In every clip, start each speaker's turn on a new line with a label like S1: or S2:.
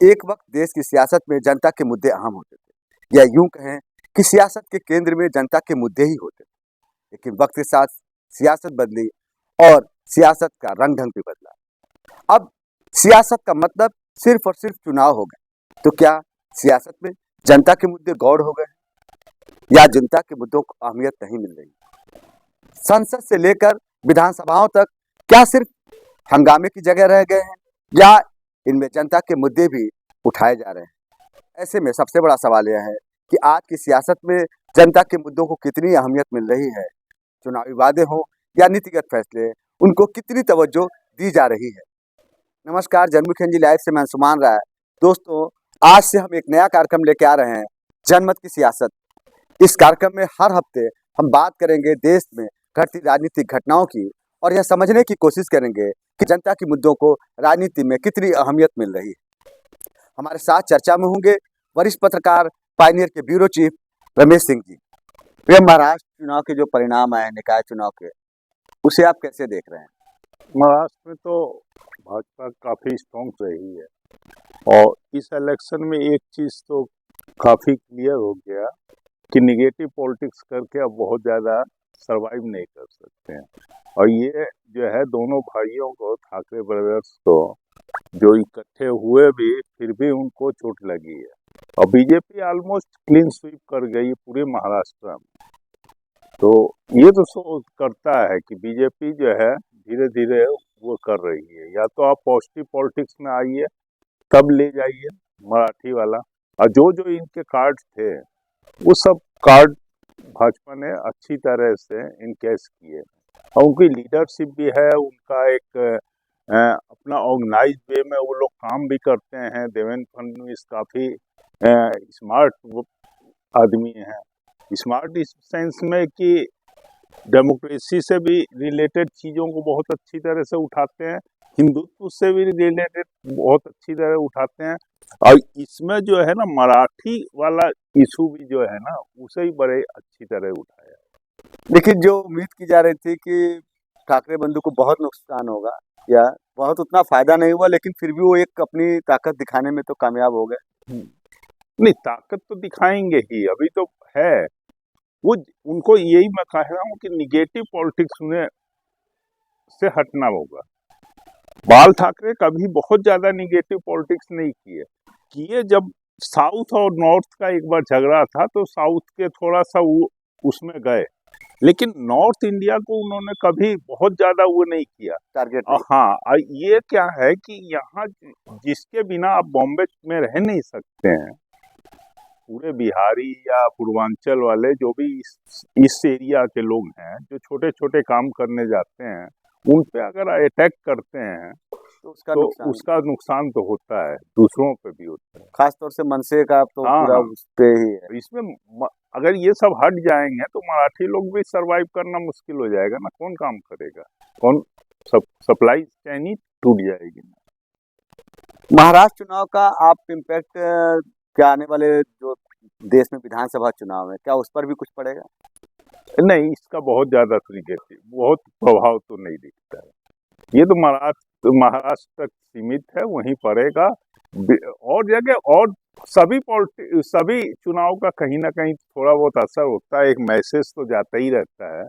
S1: एक वक्त देश की सियासत में जनता के मुद्दे अहम होते थे, या यूं कहें कि सियासत के केंद्र में जनता के मुद्दे ही होते थे। लेकिन वक्त के साथ सियासत बदली और सियासत का रंग ढंग भी बदला। अब सियासत का मतलब सिर्फ और सिर्फ चुनाव हो गए। तो क्या सियासत में जनता के मुद्दे गौड़ हो गए, या जनता के मुद्दों को अहमियत नहीं मिल रही? संसद से लेकर विधानसभाओं तक क्या सिर्फ हंगामे की जगह रह गए हैं, या इनमें जनता के मुद्दे भी उठाए जा रहे हैं? ऐसे में सबसे बड़ा सवाल यह है कि आज की सियासत में जनता के मुद्दों को कितनी अहमियत मिल रही है। चुनावी वादे हों या नीतिगत फैसले, उनको कितनी तवज्जो दी जा रही है। नमस्कार, जनमुखी एनजी लाइव से मैं सुमान राय। दोस्तों, आज से हम एक नया कार्यक्रम लेके आ रहे हैं, जनमत की सियासत। इस कार्यक्रम में हर हफ्ते हम बात करेंगे देश में घटती राजनीतिक घटनाओं की, और यह समझने की कोशिश करेंगे कि जनता के मुद्दों को राजनीति में कितनी अहमियत मिल रही है। हमारे साथ चर्चा में होंगे वरिष्ठ पत्रकार, पायनियर के ब्यूरो चीफ रमेश सिंह जी। प्रिय, महाराष्ट्र चुनाव के जो परिणाम आए निकाय चुनाव के, उसे आप कैसे देख रहे हैं?
S2: महाराष्ट्र में तो भाजपा काफ़ी स्ट्रॉन्ग रही है, और इस इलेक्शन में एक चीज़ तो काफ़ी क्लियर हो गया कि निगेटिव पॉलिटिक्स करके अब बहुत ज़्यादा सरवाइव नहीं कर सकते हैं। और ये जो है, दोनों भाइयों को, ठाकरे ब्रदर्स को, जो इकट्ठे हुए भी फिर भी उनको चोट लगी है। और बीजेपी ऑलमोस्ट क्लीन स्वीप कर गई पूरे महाराष्ट्र में। तो ये तो शो करता है कि बीजेपी जो है धीरे धीरे वो कर रही है। या तो आप पॉजिटिव पॉलिटिक्स में आइए, तब ले जाइए मराठी वाला, और जो जो इनके कार्ड थे वो सब कार्ड भाजपा ने अच्छी तरह से इनकेस किए। और उनकी लीडरशिप भी है, उनका एक अपना ऑर्गेनाइज वे में वो लोग काम भी करते हैं। देवेंद्र फडणवीस काफ़ी स्मार्ट आदमी हैं। स्मार्ट इस सेंस में कि डेमोक्रेसी से भी रिलेटेड चीज़ों को बहुत अच्छी तरह से उठाते हैं, हिंदुत्व से भी रिलेटेड बहुत अच्छी तरह उठाते हैं। और इसमें जो है ना, मराठी वाला इशू भी जो है ना, उसे ही बड़े अच्छी तरह उठाया।
S1: लेकिन जो उम्मीद की जा रही थी कि ठाकरे बंधु को बहुत नुकसान होगा, या बहुत उतना फायदा नहीं हुआ, लेकिन फिर भी वो एक अपनी ताकत दिखाने में तो कामयाब हो गए।
S2: नहीं, ताकत तो दिखाएंगे ही, अभी तो है। वो उनको यही मैं कह रहा हूँ कि निगेटिव पॉलिटिक्स में से हटना होगा। बाल ठाकरे कभी बहुत ज्यादा निगेटिव पॉलिटिक्स नहीं किए। जब साउथ और नॉर्थ का एक बार झगड़ा था तो साउथ के थोड़ा सा वो उसमें गए, लेकिन नॉर्थ इंडिया को उन्होंने कभी बहुत ज्यादा वो नहीं किया,
S1: टारगेट।
S2: हाँ, ये क्या है कि यहाँ जिसके बिना आप बॉम्बे में रह नहीं सकते हैं, पूरे बिहारी या पूर्वांचल वाले जो भी इस एरिया के लोग हैं, जो छोटे छोटे काम करने जाते हैं, उन पे अगर अटैक करते हैं तो उसका नुकसान तो होता है, दूसरों पे भी होता है।
S1: खासतौर से मनसे का तो पूरा उस पे ही है।
S2: इसमें अगर ये सब हट जाएंगे तो मराठी लोग भी सरवाइव करना मुश्किल हो जाएगा ना। कौन काम करेगा, कौन सप्लाई चैन ही टूट जाएगी।
S1: महाराष्ट्र चुनाव का आप इम्पैक्ट क्या आने वाले जो देश में विधानसभा चुनाव है, क्या उस पर भी कुछ पड़ेगा?
S2: नहीं, इसका बहुत ज्यादा निगेटिव बहुत प्रभाव तो नहीं दिखता है। ये तो महाराष्ट्र तक सीमित है, वहीं पड़ेगा। और जगह और सभी चुनाव का कहीं ना कहीं थोड़ा बहुत असर होता है, एक मैसेज तो जाता ही रहता है,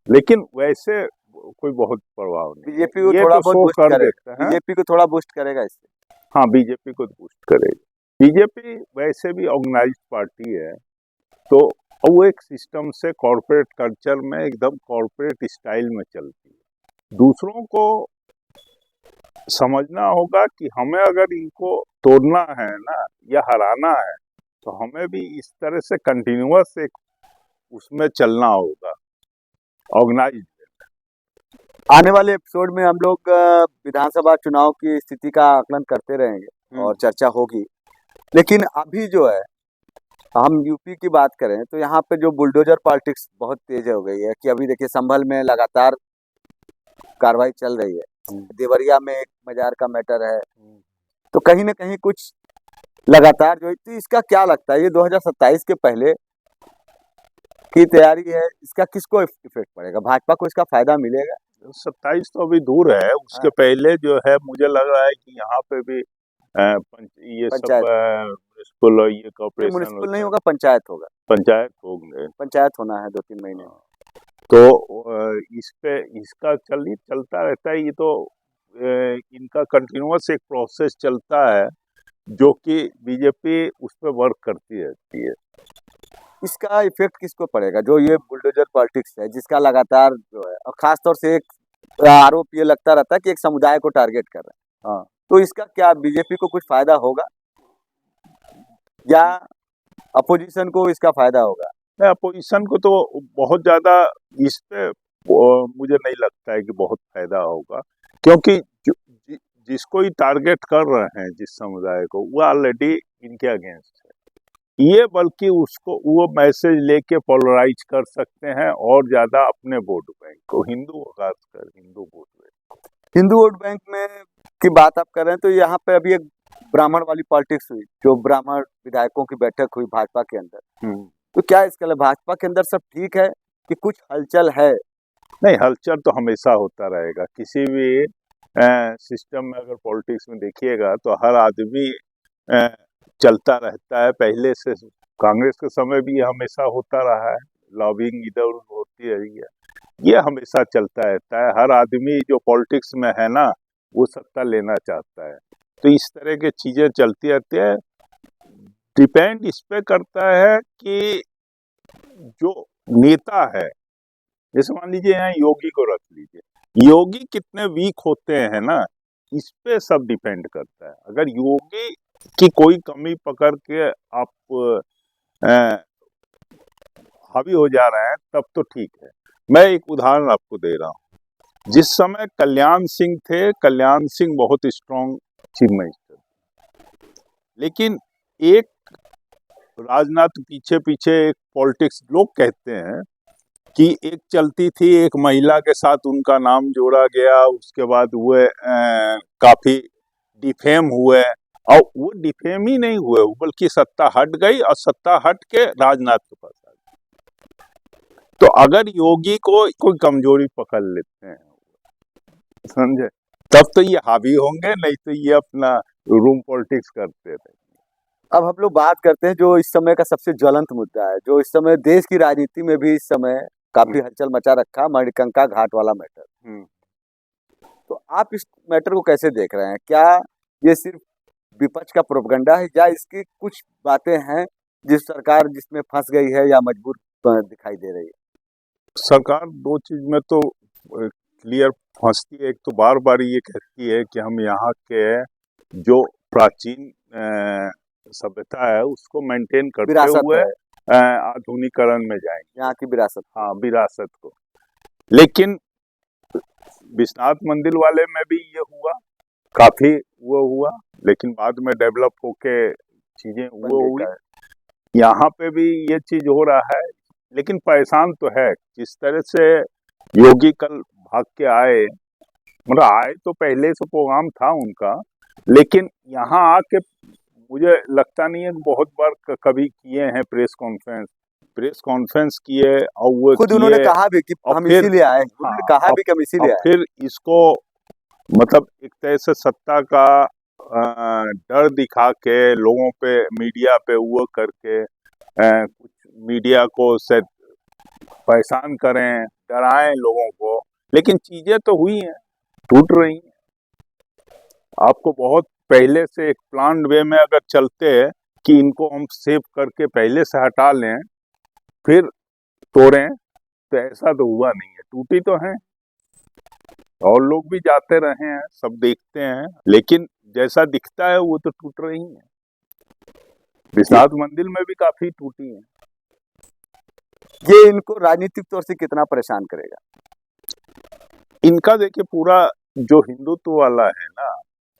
S2: लेकिन वैसे कोई बहुत प्रभाव नहीं।
S1: बीजेपी को थोड़ा बहुत बूस्ट करेगा, बीजेपी को थोड़ा बूस्ट करेगा इससे।
S2: हाँ, बीजेपी को बूस्ट करेगा। बीजेपी वैसे भी ऑर्गेनाइज्ड पार्टी है, तो वो एक सिस्टम से कॉर्पोरेट कल्चर में एकदम कॉर्पोरेट स्टाइल में चलती है। दूसरों को समझना होगा कि हमें अगर इनको तोड़ना है ना, या हराना है, तो हमें भी इस तरह से कंटिन्यूअस एक उसमें चलना होगा, ऑर्गेनाइज्ड।
S1: आने वाले एपिसोड में हम लोग विधानसभा चुनाव की स्थिति का आकलन करते रहेंगे और चर्चा होगी। लेकिन अभी जो है, हम यूपी की बात करें तो यहाँ पे जो बुलडोजर पॉलिटिक्स बहुत तेज हो गई है कि अभी देखिए संभल में लगातार कार्रवाई चल रही है, देवरिया में एक मजार का मैटर है, तो कहीं ना कहीं कुछ लगातार जो, तो इसका क्या लगता है, ये 2027 के पहले की तैयारी है, इसका किसको इफेक्ट पड़ेगा? भाजपा को इसका फायदा मिलेगा?
S2: 27 तो अभी दूर है, उसके पहले जो है मुझे लग रहा है कि यहाँ पे भी ये सब
S1: पंचायत
S2: म्युनिसिपल और ये कॉर्पोरेशन
S1: म्युनिसिपल नहीं
S2: होता है,
S1: होगा, पंचायत होगा।
S2: पंचायत होंगे।
S1: पंचायत होना है 2-3 महीने में।
S2: तो इस पे इसका चलता रहता है। ये तो इनका कंटिन्यूअस एक प्रोसेस चलता है जो कि बीजेपी उस पर वर्क करती रहती है।
S1: इसका इफेक्ट किसको पड़ेगा, जो ये बुलडोजर पॉलिटिक्स है जिसका लगातार जो है, और खास तौर से एक आरोप ये लगता रहता है कि एक समुदाय को टारगेट कर रहे हैं।
S2: हाँ,
S1: तो इसका क्या बीजेपी को कुछ फायदा होगा या अपोजिशन को इसका फायदा होगा?
S2: मैं अपोजिशन को तो बहुत ज्यादा इस पे मुझे नहीं लगता है कि बहुत फायदा होगा, क्योंकि जिसको ही टारगेट कर रहे हैं, जिस समुदाय को, वो ऑलरेडी इनके अगेंस्ट है। ये बल्कि उसको वो मैसेज लेके पोलराइज कर सकते हैं और ज्यादा अपने वोट बैंक को, हिंदू खासकर Hindu vote bank,
S1: Hindu vote bank में की बात आप कर रहे हैं, तो यहाँ पे अभी एक ब्राह्मण वाली पॉलिटिक्स हुई, जो ब्राह्मण विधायकों की बैठक हुई भाजपा के अंदर। तो क्या इसके लिए भाजपा के अंदर सब ठीक है कि कुछ हलचल है?
S2: नहीं, हलचल तो हमेशा होता रहेगा। किसी भी सिस्टम में अगर पॉलिटिक्स में देखिएगा तो हर आदमी चलता रहता है। पहले से कांग्रेस के समय भी ये हमेशा होता रहा है, लॉबिंग इधर उधर होती रही है, ये हमेशा चलता रहता है। हर आदमी जो पॉलिटिक्स में है ना, वो सत्ता लेना चाहता है, तो इस तरह की चीजें चलती रहती है। डिपेंड इस पे करता है कि जो नेता है, जैसे मान लीजिए यहाँ योगी को रख लीजिए, योगी कितने वीक होते हैं ना, इस पे सब डिपेंड करता है। अगर योगी की कोई कमी पकड़ के आप हावी हो जा रहे हैं तब तो ठीक है। मैं एक उदाहरण आपको दे रहा हूँ। जिस समय कल्याण सिंह थे, कल्याण सिंह बहुत स्ट्रॉन्ग चीफ मिनिस्टर, लेकिन एक राजनाथ पीछे पीछे एक पॉलिटिक्स लोग कहते हैं कि एक चलती थी, एक महिला के साथ उनका नाम जोड़ा गया, उसके बाद वो काफी डिफेम हुए, और वो डिफेम ही नहीं हुए, बल्कि सत्ता हट गई और सत्ता हट के राजनाथ के पास आ गई। तो अगर योगी को कोई कमजोरी पकड़ लेते हैं, समझे, तब तो ये हावी होंगे, नहीं तो ये अपना रूम पॉलिटिक्स करते रहे।
S1: अब हम लोग बात करते हैं जो इस समय का सबसे ज्वलंत मुद्दा है, जो इस समय देश की राजनीति में भी इस समय काफी हलचल मचा रखा, मणिकंका घाट वाला मैटर। तो आप इस मैटर को कैसे देख रहे हैं? क्या ये सिर्फ विपक्ष का प्रोपगंडा है या इसकी कुछ बातें हैं जिस सरकार जिसमें फंस गई है या मजबूर दिखाई दे रही है?
S2: सरकार दो चीज में तो क्लियर फंसती है। एक तो बार बार ये कहती है कि हम यहाँ के जो प्राचीन सभ्यता है उसको मेंटेन करते
S1: विरासत
S2: हुए
S1: है,
S2: आधुनिकीकरण में जाएंगे,
S1: यहाँ की विरासत।
S2: हाँ, विरासत को। लेकिन विश्वनाथ मंदिर वाले में भी ये हुआ, काफी वो हुआ, लेकिन बाद में डेवलप होके चीजें वो हुई। यहाँ पे भी ये चीज हो रहा है, लेकिन परेशान तो है। जिस तरह से योगी कल भाग के आए, मतलब आए तो पहले से प्रोग्राम था उनका, लेकिन यहाँ आके मुझे लगता नहीं है, बहुत बार कभी किए हैं प्रेस कॉन्फ्रेंस किए, और वो
S1: खुद उन्होंने कहा भी कि हम इसीलिए आए, उन्होंने कहा भी कि हम इसीलिए आए।
S2: फिर इसको मतलब एक तरह से सत्ता का डर दिखा के लोगों पे, मीडिया पे वो करके कुछ मीडिया को से परेशान करें, डराएं लोगों को, लेकिन चीजें तो हुई हैं, टूट रही हैं। आपको बहुत पहले से एक प्लान वे में अगर चलते हैं कि इनको हम सेव करके पहले से हटा लें फिर तोड़ें, तो ऐसा तो हुआ नहीं है, टूटी तो है। और लोग भी जाते रहे हैं, सब देखते हैं, लेकिन जैसा दिखता है वो तो टूट रही है। विश्वनाथ मंदिर में भी काफी टूटी है।
S1: ये इनको राजनीतिक तौर से कितना परेशान करेगा?
S2: इनका देखिए पूरा जो हिंदुत्व वाला है ना,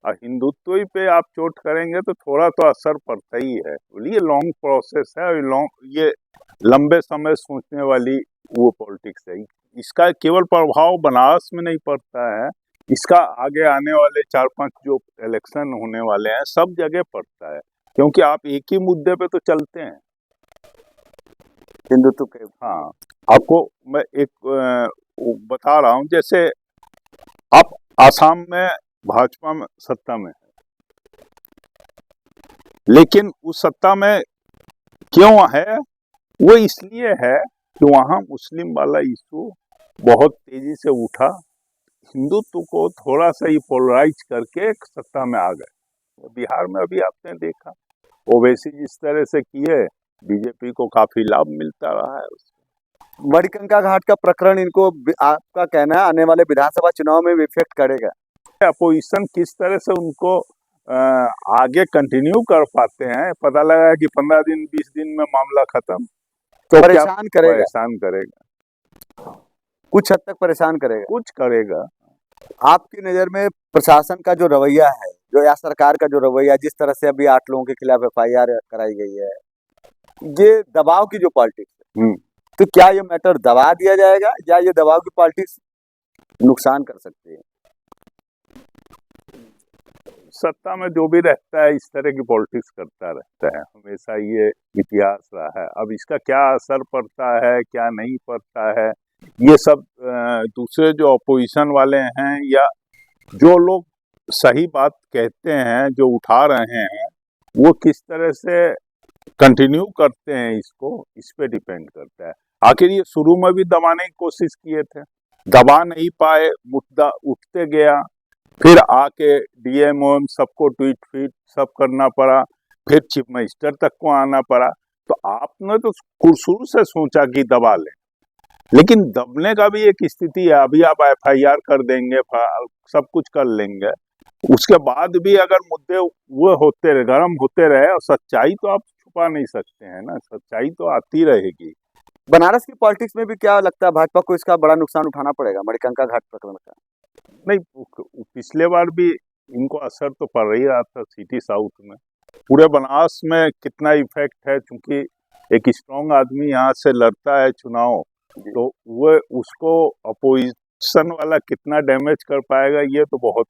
S2: हिंदुत्व ही पे आप चोट करेंगे तो थोड़ा तो असर पड़ता ही है। ये लॉन्ग प्रोसेस है, ये लंबे समय सोचने वाली वो पॉलिटिक्स है। इसका केवल प्रभाव बनारस में नहीं पड़ता है, इसका आगे आने वाले 4-5 जो इलेक्शन होने वाले हैं सब जगह पड़ता है, क्योंकि आप एक ही मुद्दे पे तो चलते हैं,
S1: हिंदुत्व के।
S2: हाँ, आपको मैं एक बता रहा हूँ, जैसे आप आसाम में भाजपा में सत्ता में है, लेकिन उस सत्ता में क्यों है, वो इसलिए है कि वहाँ मुस्लिम वाला इशू बहुत तेजी से उठा, हिंदुत्व को थोड़ा सा ही पोलराइज करके सत्ता में आ गए। बिहार में अभी आपने देखा ओवैसी जिस तरह से किए, बीजेपी को काफी लाभ मिलता रहा है उससे।
S1: मणिकंका घाट का प्रकरण इनको आपका कहना है आने वाले विधानसभा चुनाव में भी इफेक्ट करेगा?
S2: अपोजिशन किस तरह से उनको आगे कंटिन्यू कर पाते हैं, पता लगा कि 15 दिन 20 दिन में मामला खत्म, तो
S1: परेशान करेगा,
S2: परेशान करेगा,
S1: कुछ हद तक परेशान करेगा,
S2: कुछ करेगा।
S1: आपकी नजर में प्रशासन का जो रवैया है, जो या सरकार का जो रवैया, जिस तरह से अभी 8 लोगों के खिलाफ FIR कराई गई है, ये दबाव की जो पॉलिटिक्स है, तो क्या ये मैटर दबा दिया जाएगा या ये दबाव की पॉलिटिक्स नुकसान कर सकती है?
S2: सत्ता में जो भी रहता है इस तरह की पॉलिटिक्स करता रहता है, हमेशा ये इतिहास रहा है। अब इसका क्या असर पड़ता है, क्या नहीं पड़ता है, ये सब दूसरे जो अपोजिशन वाले हैं या जो लोग सही बात कहते हैं, जो उठा रहे हैं, वो किस तरह से कंटिन्यू करते हैं इसको, इस पे डिपेंड करता है। आखिर ये शुरू में भी दबाने की कोशिश किए थे, दबा नहीं पाए, मुद्दा उठते गया, फिर आके DM सबको ट्वीट सब करना पड़ा, फिर चीफ मिनिस्टर तक को आना पड़ा। तो आपने तो शुरू से सोचा कि दबा लें, लेकिन दबने का भी एक स्थिति है। अभी आप FIR कर देंगे, सब कुछ कर लेंगे, उसके बाद भी अगर मुद्दे वो होते रहे, गर्म होते रहे, और सच्चाई तो आप छुपा नहीं सकते हैं ना, सच्चाई तो आती रहेगी।
S1: बनारस की पॉलिटिक्स में भी क्या लगता है भाजपा को इसका बड़ा नुकसान उठाना पड़ेगा मणिकंका घाट प्रकरण का?
S2: नहीं, पिछले बार भी इनको असर तो पड़ ही रहा था सिटी साउथ में, पूरे बनारस में कितना इफेक्ट है, क्योंकि एक स्ट्रॉन्ग आदमी यहाँ से लड़ता है चुनाव, तो वो उसको अपोजिशन वाला कितना डैमेज कर पाएगा, ये तो बहुत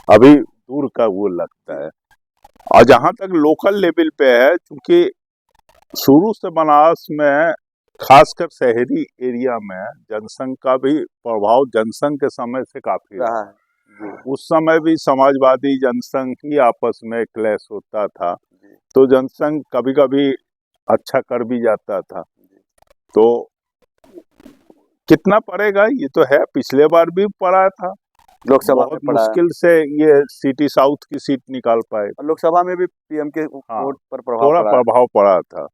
S2: अभी दूर का वो लगता है। और जहाँ तक लोकल लेवल पे है, क्योंकि शुरू से बनारस में खासकर शहरी एरिया में जनसंघ का भी प्रभाव जनसंघ के समय से काफी रहा है। उस समय भी समाजवादी जनसंघ ही आपस में क्लैश होता था, तो जनसंघ कभी कभी अच्छा कर भी जाता था। तो कितना पड़ेगा ये तो है, पिछले बार भी पड़ा था,
S1: लोकसभा
S2: बहुत मुश्किल से ये सिटी साउथ की सीट निकाल पाए,
S1: लोकसभा में भी PM के वोट पर
S2: थोड़ा प्रभाव पड़ा था।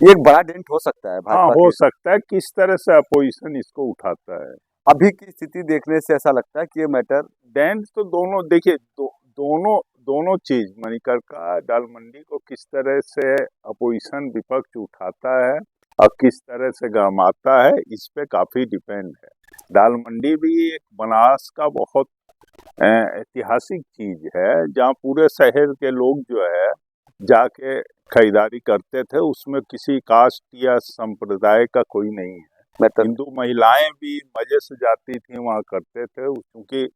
S1: ये एक बड़ा डेंट हो सकता है भाजपा,
S2: हो सकता है, किस तरह से अपोजिशन इसको उठाता है।
S1: अभी की स्थिति देखने से ऐसा लगता है कि ये मैटर
S2: डेंट तो दोनों देखिए, दोनों चीज, मणिकंका दाल मंडी को किस तरह से अपोजिशन विपक्ष उठाता है और किस तरह से गरमाता है, इस पे काफी डिपेंड है। दाल मंडी भी एक बनारस का बहुत ऐतिहासिक चीज है, जहाँ पूरे शहर के लोग जो है जाके खरीदारी करते थे, उसमें किसी कास्ट या संप्रदाय का कोई नहीं है। हिंदू महिलाएं भी मजे से जाती थी, वहाँ करते थे, क्योंकि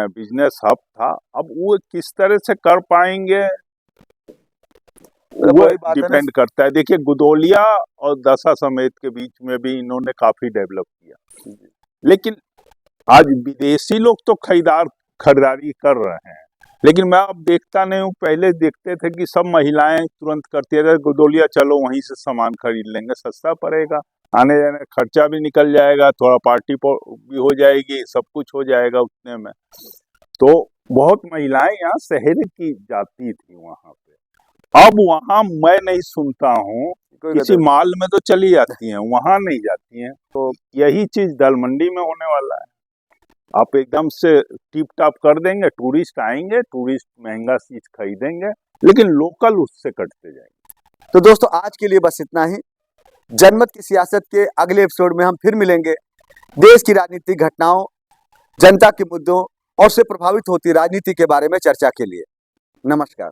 S2: बिजनेस हब था। अब वो किस तरह से कर पाएंगे वो डिपेंड करता है। देखिए गुदोलिया और दशा समेत के बीच में भी इन्होंने काफी डेवलप किया, लेकिन आज विदेशी लोग तो खरीदारी कर रहे हैं, लेकिन मैं अब देखता नहीं हूँ। पहले देखते थे कि सब महिलाएं तुरंत करती है, गुदोलिया चलो वहीं से सामान खरीद लेंगे, सस्ता पड़ेगा, आने जाने खर्चा भी निकल जाएगा, थोड़ा पार्टी भी हो जाएगी, सब कुछ हो जाएगा उतने में। तो बहुत महिलाएं यहाँ शहर की जाती थी वहां पे। अब वहां मैं नहीं सुनता हूँ, किसी माल में तो चली जाती हैं, वहां नहीं जाती हैं। तो यही चीज दाल मंडी में होने वाला है। आप एकदम से टिप टाप कर देंगे, टूरिस्ट आएंगे, टूरिस्ट महंगा चीज खरीदेंगे, लेकिन लोकल उससे कटते जाएंगे।
S1: तो दोस्तों आज के लिए बस इतना ही। जनमत की सियासत के अगले एपिसोड में हम फिर मिलेंगे। देश की राजनीतिक घटनाओं, जनता के मुद्दों और से प्रभावित होती राजनीति के बारे में चर्चा के लिए। नमस्कार।